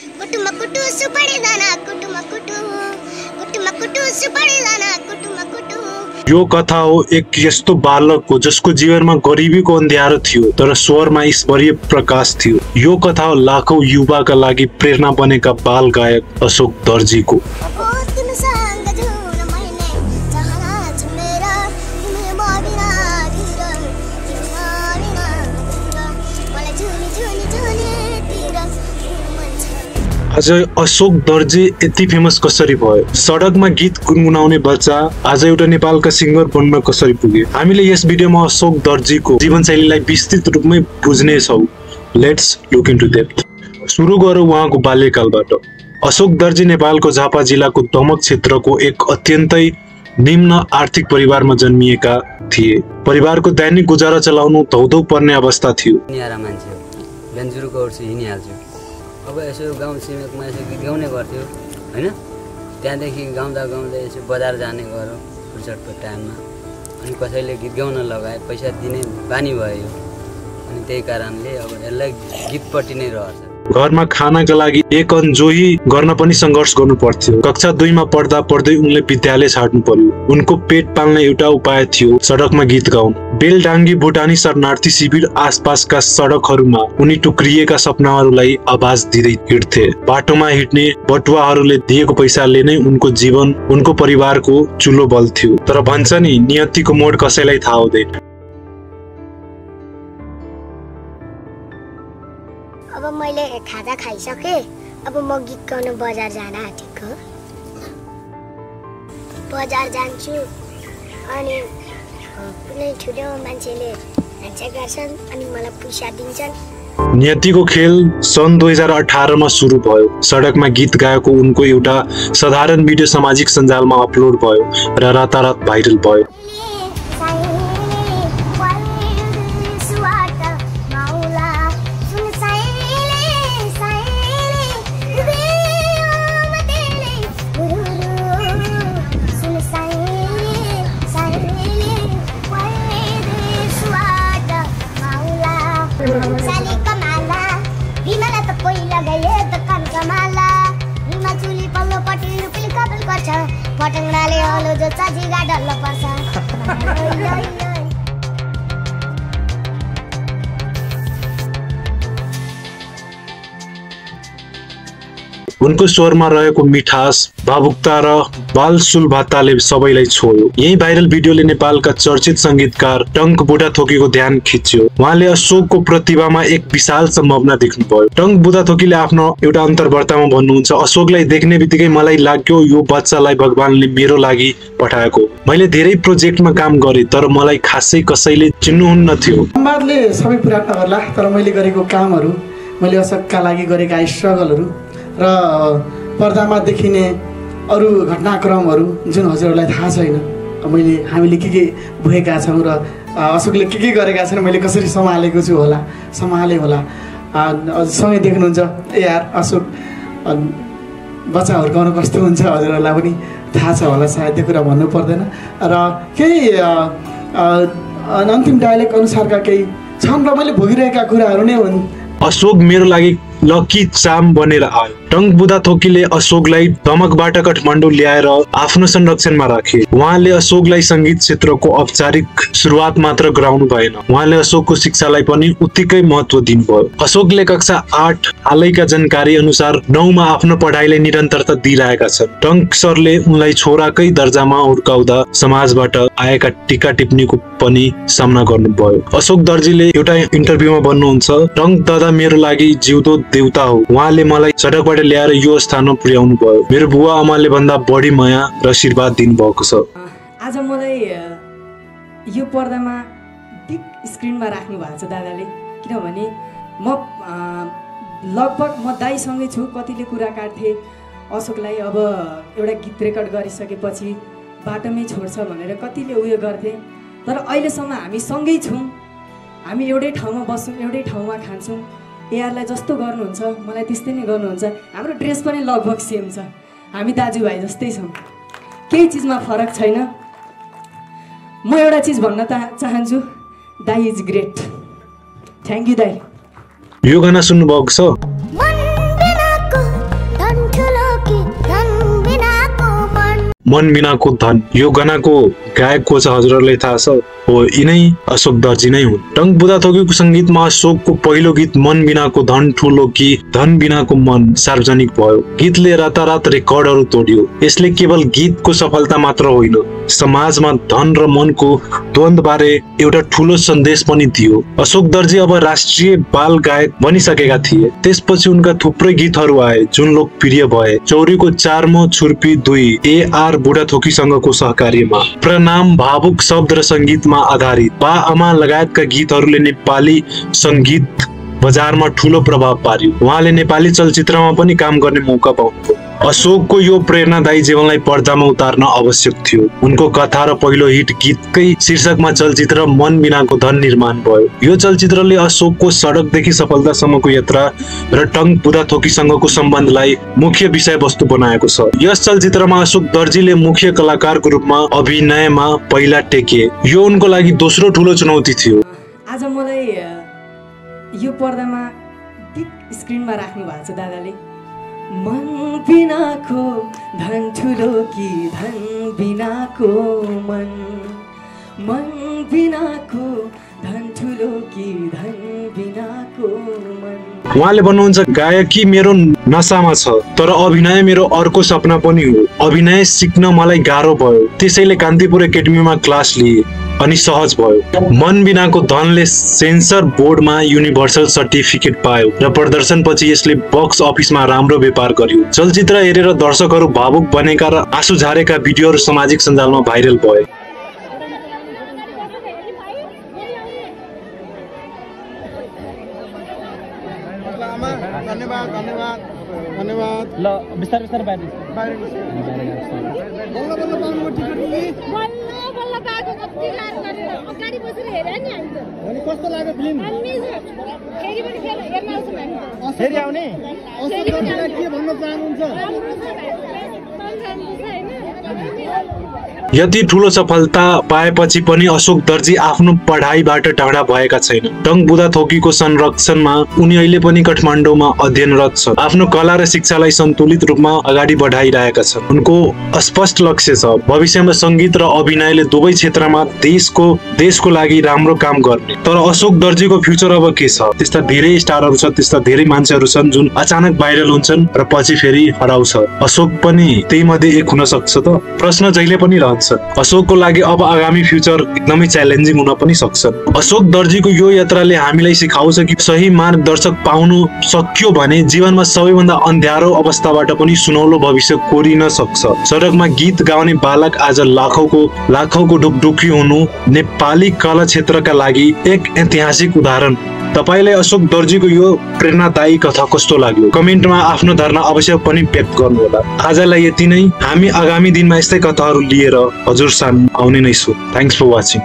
कुटुमा कुटु सुपडे दाना कुटुमा कुटु कुटुमा कुटु सुपडे दाना कुटुमा कुटु। यो कथा हो एक यस्तो बालकको जसको जीवनमा गरिबीको अँध्यारो थियो तर स्वरमा ईश्वरीय प्रकाश थियो। यो कथा हो लाखौं युवाका लागि प्रेरणा बनेका बाल गायक अशोक दर्जीको। आज अशोक दर्जी यति फेमस कसरी भयो? सडकमा गीत गुनगुनाउने बच्चा आज एउटा नेपालका सिंगर बन्न कसरी पुगे? हामीले यस भिडियोमा अशोक दर्जीको जीवनशैलीलाई विस्तृत रूपमै बुझ्नेछौँ। Let's look into depth. सुरु गरौँ उहाँको बाल्यकालबाट। अशोक दर्जी नेपालको झापा जिल्लाको दमक क्षेत्रको एक अत्यन्तै निम्न आर्थिक परिवारमा जन्मिएका थिए। परिवारको दैनिक गुजारा चलाउनु धौधौ पर्ने अवस्था थियो। अब यसो गाउँ छिमेकमा यसो गीत गाउने गर्थ्यो हैन। त्यहाँदेखि गाउँदा गाउँदै यसो बजार जाने गऱ्यो फुर्सदको टाइममा। अनि कसैले गीत गाउन लगाए, पैसा दिने बानी भयो। अनि त्यही कारणले अब यसलाई गीतपट्टि नै रहन्छ। घरमा खानाका लागि एक अनजोही गर्न पनि सङ्घर्ष गर्नु पर्थ्यो। कक्षा 2 मा पढ्दा पढ्दै उनले विद्यालय छाड्नु पर्यो। उनको पेट पाल्ने एउटा उपाय थियो सडकमा गीत गाउनु। बेलडाङ्गी भुटानी शरणार्थी शिविर आसपासका सडकहरूमा उनी टुक्रिएका सपनाहरूलाई आवाज दिँदै हिँड्थे। बाटोमा हिँड्ने बटुवाहरूले दिएको पैसाले नै उनको जीवन, उनको परिवारको चुलो बल्थ्यो। तर भन्छ नि, नियतिको मोड कसैलाई थाहा हुँदैन। अब मैले खाजा खाइसके, अब म गीत गाउन बजार जान आँटेको। बजार जान्छु अनि कुनै ठुलो मान्छेले हान्छ गर्छन् अनि मलाई पैसा दिन्छन्। नियतिको खेल सन् 2018 मा सुरु भयो। सडकमा गीत गाएको उनको एउटा साधारण भिडियो सामाजिक सञ्जालमा अपलोड भयो र रातारात भाइरल भयो। पटङ्गाले हलो जो चाजिगा डल्ल पर्छ। उनको स्वरमा रहेको मिठास, भावुकता र बालसुलभताले सबैलाई छोयो। यही भाइरल भिडियोले नेपालका चर्चित संगीतकार टङ्क बुढाथोकीको ध्यान खिच्यो। उहाँले अशोकको प्रतिभामा एक विशाल सम्भावना देख्नुभयो। टङ्क बुढाथोकीले आफ्नो एउटा अन्तर्वार्तामा भन्नुहुन्छ, अशोकलाई देख्ने बित्तिकै मलाई लाग्यो यो बच्चालाई भगवानले मेरो लागि पठाएको। मैले धेरै प्रोजेक्टमा काम गरेँ तर मलाई खासै कसैले चिन्नुहुन्न थियो। संवादले सबै पुरा नगर्ला, तर मैले गरेको कामहरू, मैले अशोकका लागि गरेका स्ट्रगलहरू र पर्दामा देखिने अरू घटनाक्रमहरू जुन हजुरहरूलाई थाहा छैन, हामीले के भएका छौँ र अशोकले के गरेका छन्, मैले कसरी सम्हालेको छु होला, सम्हाले होला। सँगै देख्नुहुन्छ यार अशोक बच्चा हुर्काउनु कस्तो हुन्छ हजुरहरूलाई पनि थाहा छ होला सायद, त्यो कुरा भन्नु पर्दैन। र केही अन्तिम डायलेक्ट अनुसारका केही छन् र मैले भोगिरहेका कुराहरू नै हुन्। अशोक मेरो लागि लकी चाम बनेर आयो। टङ्क बुढाथोकीले अशोकलाई दमकबाट काठमाडौँ ल्याएर आफ्नो संरक्षणमा राखे। उहाँले अशोकलाई संगीत क्षेत्रको औपचारिक सुरुवात मात्र गराउनु भएन, उहाँले अशोकको शिक्षालाई पनि उत्तिकै महत्त्व दिनुभयो। अशोकले कक्षा 8 हालैका जानकारी अनुसार 9 मा आफ्नो पढाइलाई निरन्तरता दिइरहेका छन्। टङ्क सरले उनलाई छोराकै दर्जामा हुर्काउँदा समाजबाट आएका टीका टिप्पणीको पनि सामना गर्नुभयो। अशोक दर्जीले एउटा इन्टरभ्यूमा भन्नुहुन्छ, टङ्क दादा मेरो लागि जिउँदो देउता हो। उहाँले मलाई सडकबाट ल्याएर यो स्थानमा पुर्याउनु भयो। मेरो बुवा आमाले भन्दा बढी माया र आशीर्वाद दिनुभएको छ। आज मलाई यो पर्दामा बिग स्क्रिनमा राख्नु भएको छ दादाले, किनभने म लगभग दाइसँगै छु। कतिले कुरा काट्थे अशोकलाई अब एउटा गीत रेकर्ड गरिसकेपछि बाटोमै छोड्छ भनेर कतिले उयो गर्थे, तर अहिलेसम्म हामी सँगै छौँ। हामी एउटै ठाउँमा बस्छौँ, एउटै ठाउँमा खान्छौँ। एआरलाई जस्तो गर्नुहुन्छ मलाई त्यस्तै नै गर्नुहुन्छ। हाम्रो ड्रेस पनि लगभग सेम छ, हामी दाजुभाइ जस्तै छौँ, केही चिजमा फरक छैन। म एउटा चिज भन्न चाहन्छु, दाइ इज ग्रेट। थ्याङ्क यू दाइ। यो गाना सुन्नुभएको छ? मन बिनाको धन। यो गानाको गायक को छ हजुरहरुलाई थाहा छ? हो यिनै अशोक दर्जी नै हुन्। टंक बुदा थोकीको संगीतमा अशोकको पहिलो गीत मन बिनाको धन ठुलो कि धन बिनाको मन सार्वजनिक भयो। गीतले रातारात रेकर्डहरू तोड्यो। यसले केवल गीतको सफलता मात्र होइन, समाजमा धन र मनको द्वन्द्वबारे एउटा ठूलो सन्देश पनि दियो। अशोक दर्जी अब राष्ट्रिय बाल गायक बनिसकेका थिए। त्यसपछि उनका थुप्रै गीतहरू आए जुन लोकप्रिय भए। चौरीको चारमा छुर्पी 2 AR बुढाथोकीसँगको सहकार्यमा। प्रणाम भावुक शब्द र संगीतमा आधारित बा आमा लगायतका गीतहरूले नेपाली संगीत बजारमा ठूलो प्रभाव पार्यो। उहाँले नेपाली चलचित्रमा पनि काम गर्ने मौका पाउनुभयो। अशोकको यो प्रेरणादायी जीवनलाई पर्दामा उतार्न आवश्यक थियो। उनको कथा र पहिलो हिट गीतकै शीर्षकमा चलचित्र मन बिनाको धन निर्माण भयो। यो चलचित्रले अशोकको सडकदेखि सफलतासम्मको यात्रा र टंक बुढाथोकीसँगको सम्बन्धलाई मुख्य विषयवस्तु बनाएको छ। यस चलचित्रमा अशोक दर्जीले मुख्य कलाकारको रूपमा अभिनयमा पहिला टेके। यो उनको लागि दोस्रो ठूलो चुनौती थियो। आज मलाई यो पर्दामा बिग स्क्रिनमा राख्नु भएको छ दादाले। मन बिनाको धन ठुलो कि धन बिनाको मन, मन बिनाको धन ठुलो कि धन बिनाको मन। उहाँले भन्नुहुन्छ गायकी मेरो नसामा छ तर अभिनय मेरो अर्को सपना पनि हो। अभिनय सिक्न मलाई गाह्रो भयो, त्यसैले कान्तिपुर एकाडेमीमा क्लास लिए अनि सहज भयो। मन बिनाको धनले सेन्सर बोर्डमा युनिभर्सल सर्टिफिकेट पायो र प्रदर्शनपछि यसले बक्स अफिसमा राम्रो व्यापार गर्यो। चलचित्र हेरेर दर्शकहरू भावुक बनेका र आँसु झारेका भिडियोहरू सामाजिक सञ्जालमा भाइरल भए। ल बिस्तारै बिस्तारै बाहिर कस्तो लाग्यो फिल्म? फेरि आउने के भन्न चाहनुहुन्छ? यति ठूलो सफलता पाएपछि पनि अशोक दर्जी आफ्नो पढाइबाट टाढा भएका छैन। टंक बुढाथोकीको संरक्षणमा उनी अहिले पनि काठमाडौँमा अध्ययनरत छ। आफ्नो कला र शिक्षालाई सन्तुलित रूपमा अगाडि बढाइरहेका छन्। उनको स्पष्ट लक्ष्य छ भविष्यमा संगीत र अभिनयले दुवै क्षेत्रमा देशको लागि राम्रो काम गर्ने। तर अशोक दर्जीको फ्युचर अब के छ? त्यस्ता धेरै स्टारहरू छ, त्यस्ता धेरै मान्छेहरू छन् जुन अचानक भाइरल हुन्छन् र पछि फेरि हराउँछ। अशोक पनि त्यही मध्ये एक हुन सक्छ त? प्रश्न जहिले पनि रहन्छ। अशोकको लागि अब आगामी फ्युचर एकदमै च्यालेन्जिङ हुन पनि सक्छ। अशोक दर्जीको यो यात्राले हामीलाई सिकाउँछ कि सही मार्गदर्शक पाउनु सक्यो भने जीवनमा सबैभन्दा अँध्यारो अवस्थाबाट पनि सुनौलो भविष्य कोरिन सक्छ। सडकमा गीत गाउने बालक आज लाखौंको ढुकढुकी हुनु नेपाली कला क्षेत्रका लागि एक ऐतिहासिक उदाहरण। तपाईलाई अशोक दर्जीको यो प्रेरणादायी कथा कस्तो लाग्यो? कमेन्टमा आफ्नो धारणा अवश्य पनि व्यक्त गर्नुहोला। आजलाई यति नै। हामी आगामी दिनमा यस्तै कथाहरू लिएर हजुर सामु आउने नै छु। Thanks for watching.